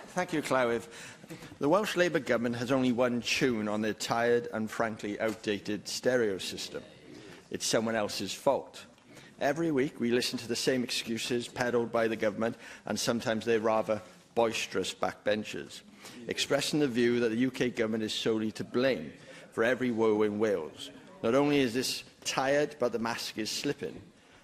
Thank you, Clywyd. The Welsh Labour government has only one tune on their tired and frankly outdated stereo system. It's someone else's fault. Every week we listen to the same excuses peddled by the government, and sometimes they're rather boisterous backbenchers, expressing the view that the UK government is solely to blame for every woe in Wales. Not only is this tired, but the mask is slipping.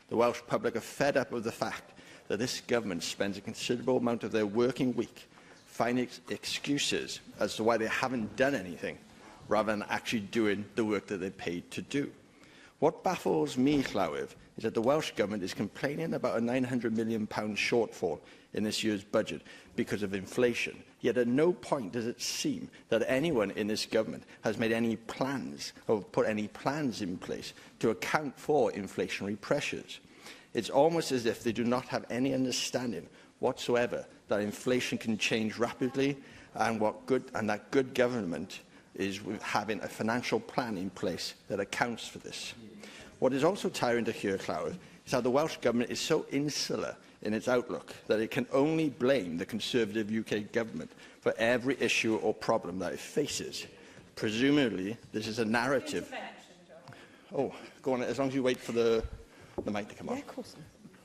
The Welsh public are fed up with the fact that this government spends a considerable amount of their working week finding excuses as to why they haven't done anything, rather than actually doing the work that they're paid to do. What baffles me, Clywyd, is that the Welsh Government is complaining about a £900 million shortfall in this year's budget because of inflation. Yet at no point does it seem that anyone in this government has made any plans or put any plans in place to account for inflationary pressures. It's almost as if they do not have any understanding whatsoever that inflation can change rapidly, and that good government is having a financial plan in place that accounts for this. What is also tiring to hear, Clywyd, is how the Welsh Government is so insular in its outlook that it can only blame the Conservative UK Government for every issue or problem that it faces. Presumably, this is a narrative. Oh, go on, as long as you wait for the mic to come on. Yeah, of course.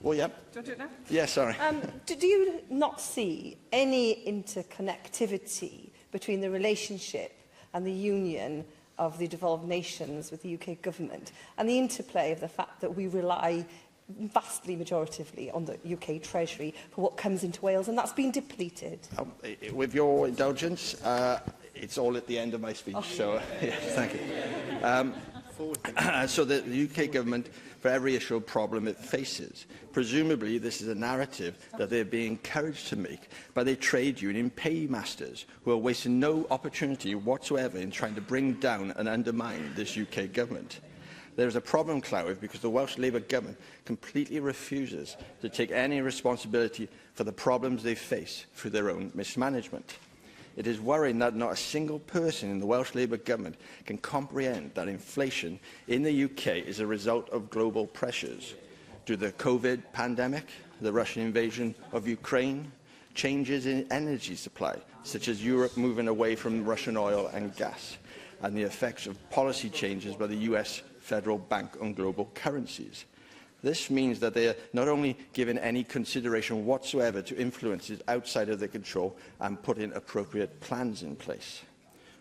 Oh, yeah. Do you want to do it now? Yeah, sorry. Do you not see any interconnectivity between the relationship and the union of the devolved nations with the UK government, and the interplay of the fact that we rely vastly majoritively on the UK Treasury for what comes into Wales, and that's been depleted? With your indulgence, it's all at the end of my speech, so yeah, thank you. So the UK government, for every issue or problem it faces, presumably this is a narrative that they're being encouraged to make by their trade union paymasters, who are wasting no opportunity whatsoever in trying to bring down and undermine this UK government. There is a problem, Clywyd, because the Welsh Labour government completely refuses to take any responsibility for the problems they face through their own mismanagement. It is worrying that not a single person in the Welsh Labour government can comprehend that inflation in the UK is a result of global pressures due to the COVID pandemic, the Russian invasion of Ukraine, changes in energy supply, such as Europe moving away from Russian oil and gas, and the effects of policy changes by the US Federal Bank on global currencies. This means that they are not only given any consideration whatsoever to influences outside of their control and putting appropriate plans in place.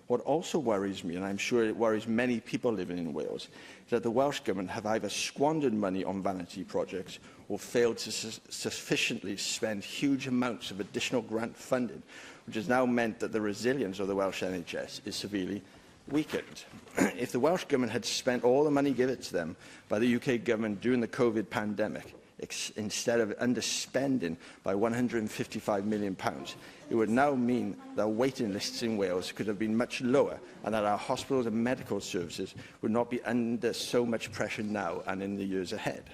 What also worries me, and I'm sure it worries many people living in Wales, is that the Welsh Government have either squandered money on vanity projects or failed to sufficiently spend huge amounts of additional grant funding, which has now meant that the resilience of the Welsh NHS is severely weakened. If the Welsh Government had spent all the money given to them by the UK Government during the COVID pandemic, instead of underspending by £155 million, it would now mean that waiting lists in Wales could have been much lower, and that our hospitals and medical services would not be under so much pressure now and in the years ahead.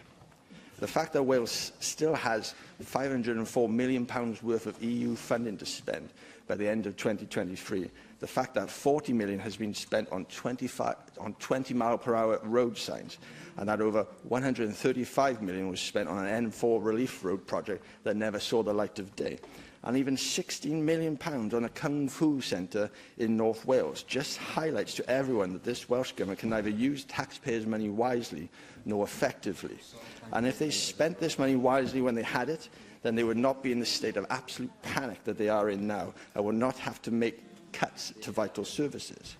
The fact that Wales still has £504 million worth of EU funding to spend by the end of 2023, the fact that £40 million has been spent on 20-mile-per-hour road signs, and that over £135 million was spent on an N4 relief road project that never saw the light of day, and even £16 million on a Kung Fu centre in North Wales, just highlights to everyone that this Welsh Government can neither use taxpayers' money wisely nor effectively. And if they spent this money wisely when they had it, then they would not be in the state of absolute panic that they are in now, and would not have to make cuts to vital services.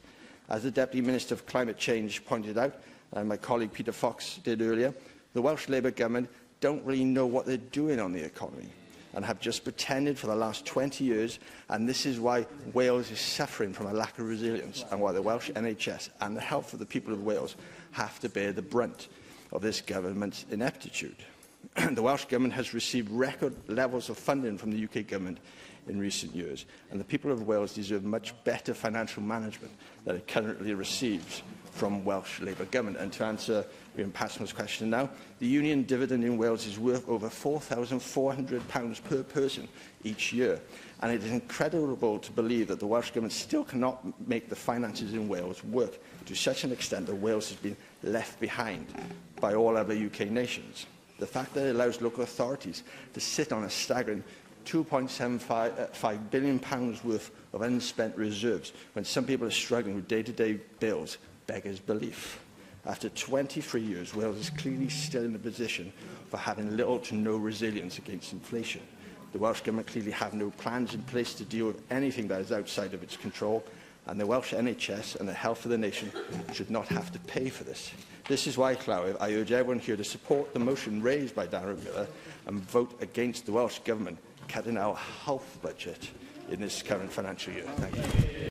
As the Deputy Minister for Climate Change pointed out, and my colleague Peter Fox did earlier, the Welsh Labour Government don't really know what they're doing on the economy, and have just pretended for the last 20 years, and this is why Wales is suffering from a lack of resilience, and why the Welsh NHS and the health of the people of Wales have to bear the brunt of this government's ineptitude. The Welsh Government has received record levels of funding from the UK Government in recent years, and the people of Wales deserve much better financial management than it currently receives from Welsh Labour Government. And to answer Ian Passmore's question now, the union dividend in Wales is worth over £4,400 per person each year, and it is incredible to believe that the Welsh Government still cannot make the finances in Wales work to such an extent that Wales has been left behind by all other UK nations. The fact that it allows local authorities to sit on a staggering £2.75 billion worth of unspent reserves when some people are struggling with day-to-day bills beggars belief. After 23 years, Wales is clearly still in a position for having little to no resilience against inflation. The Welsh Government clearly have no plans in place to deal with anything that is outside of its control, and the Welsh NHS and the health of the nation should not have to pay for this. This is why, Llywelyn, I urge everyone here to support the motion raised by Darren Miller and vote against the Welsh Government cutting our health budget in this current financial year. Thank you.